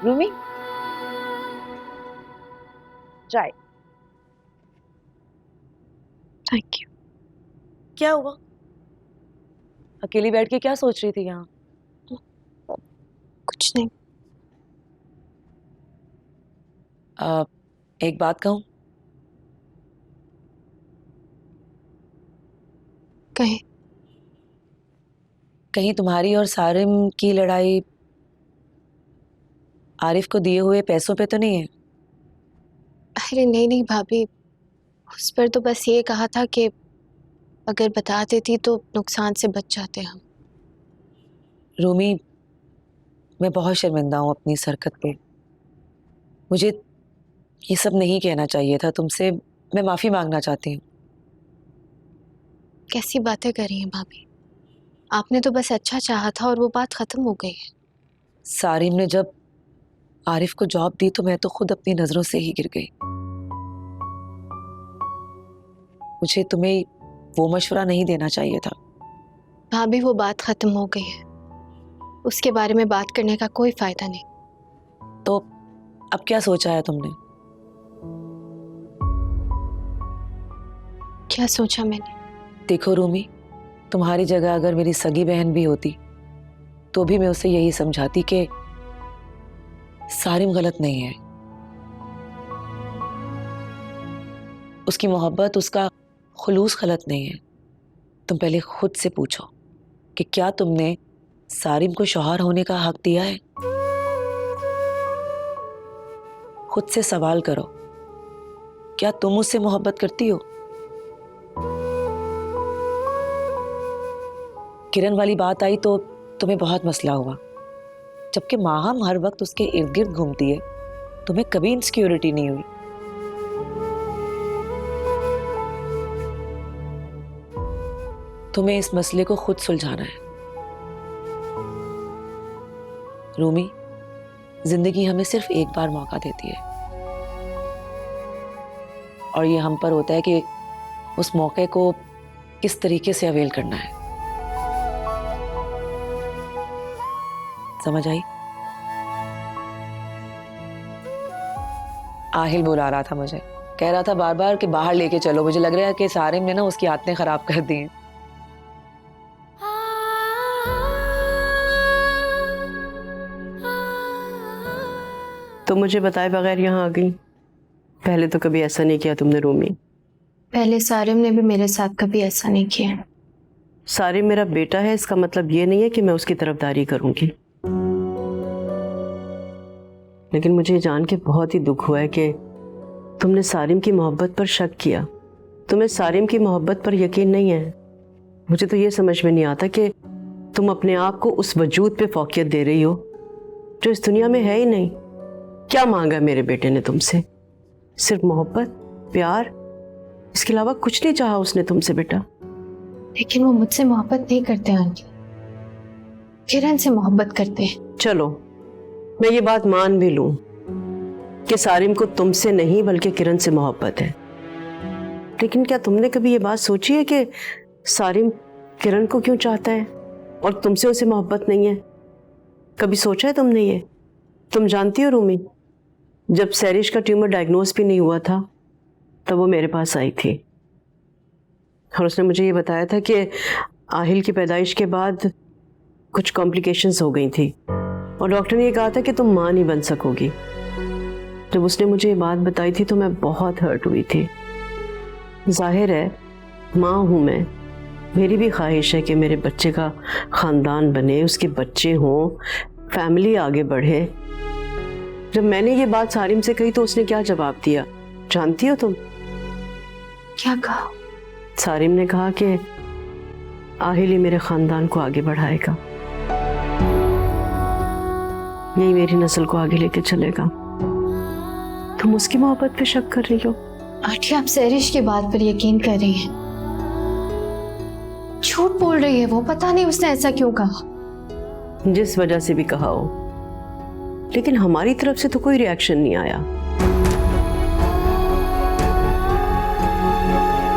रूमी, चाय। Thank you. क्या हुआ? अकेली बैठ के क्या सोच रही थी यहाँ? कुछ नहीं। एक बात कहूँ? कहे। कहीं तुम्हारी और सारिम की लड़ाई आरिफ को दिए हुए पैसों पे तो नहीं है? अरे नहीं नहीं भाभी, उस पर तो बस ये कहा था कि अगर बता देती तो नुकसान से बच जाते हम। रूमी, मैं बहुत शर्मिंदा हूँ अपनी इस हरकत पे। मुझे ये सब नहीं कहना चाहिए था तुमसे। मैं माफी मांगना चाहती हूँ। कैसी बातें कर रही हैं भाभी? आपने तो बस अच्छा चाहा था और वो बात खत्म हो गई है। सारिम ने जब आरिफ को जॉब दी तो मैं तो खुद अपनी नजरों से ही गिर गई। मुझे तुम्हें वो मशवरा नहीं देना चाहिए था। भाभी वो बात खत्म हो गई है, उसके बारे में बात करने का कोई फायदा नहीं। तो अब क्या सोचा है तुमने? क्या सोचा मैंने? देखो देखो रूमी, तुम्हारी जगह अगर मेरी सगी बहन भी होती तो भी मैं उसे यही समझाती कि सारिम गलत नहीं है। उसकी मोहब्बत, उसका खुलूस गलत नहीं है। तुम पहले खुद से पूछो कि क्या तुमने सारिम को शौहर होने का हक दिया है? खुद से सवाल करो, क्या तुम उससे मोहब्बत करती हो? किरण वाली बात आई तो तुम्हें बहुत मसला हुआ, जबकि माहम हर वक्त उसके इर्द गिर्द घूमती है। तुम्हें कभी इनसिक्योरिटी नहीं हुई। तुम्हें इस मसले को खुद सुलझाना है। रूमी, जिंदगी हमें सिर्फ एक बार मौका देती है और ये हम पर होता है कि उस मौके को किस तरीके से अवेल करना है। समझ आई? आहिल बुला रहा था मुझे, कह रहा था बार बार कि बाहर लेके चलो। मुझे लग रहा है कि सारिम ने ना उसकी आदतें खराब कर दी हैं। तो मुझे बताए बगैर यहाँ आ गई? पहले तो कभी ऐसा नहीं किया तुमने रूमी। पहले सारिम ने भी मेरे साथ कभी ऐसा नहीं किया। सारिम मेरा बेटा है, इसका मतलब ये नहीं है कि मैं उसकी तरफदारी करूंगी। लेकिन मुझे जान के बहुत ही दुख हुआ है कि तुमने सारिम की मोहब्बत पर शक किया। तुम्हें सारिम की मोहब्बत पर यकीन नहीं है। मुझे तो ये समझ में नहीं आता कि तुम अपने आप को उस वजूद पे फौकियत दे रही हो जो इस दुनिया में है ही नहीं। क्या मांगा मेरे बेटे ने तुमसे? सिर्फ मोहब्बत, प्यार, इसके अलावा कुछ नहीं चाहा उसने तुमसे बेटा। लेकिन वो मुझसे मोहब्बत नहीं करते आंटी, किरण से मोहब्बत करते हैं। चलो मैं ये बात मान भी लूं कि सारिम को तुमसे नहीं बल्कि किरण से मोहब्बत है, लेकिन क्या तुमने कभी ये बात सोची है कि सारिम किरण को क्यों चाहता है और तुमसे उसे मोहब्बत नहीं है? कभी सोचा है तुमने ये? तुम जानती हो रूमी, जब सैरिश का ट्यूमर डायग्नोज भी नहीं हुआ था तब वो मेरे पास आई थी और उसने मुझे ये बताया था कि आहिल की पैदाइश के बाद कुछ कॉम्प्लिकेशंस हो गई थी और डॉक्टर ने ये कहा था कि तुम मां नहीं बन सकोगी। जब उसने मुझे ये बात बताई थी तो मैं बहुत हर्ट हुई थी। जाहिर है मां हूं मैं, मेरी भी ख्वाहिश है कि मेरे बच्चे का खानदान बने, उसके बच्चे हों, फैमिली आगे बढ़े। जब मैंने ये बात सारिम से कही तो उसने क्या जवाब दिया जानती हो तुम? क्या कहा? सारिम ने कहा कि आहिल ही मेरे खानदान को आगे बढ़ाएगा, यही मेरी नस्ल को आगे लेके चलेगा। तुम उसकी मोहब्बत पे शक कर रही हो? आंटी आप सैरिश की बात पर यकीन कर रही हैं। झूठ बोल रही है वो, पता नहीं उसने ऐसा क्यों कहा। जिस वजह से भी कहा हो, लेकिन हमारी तरफ से तो कोई रिएक्शन नहीं आया।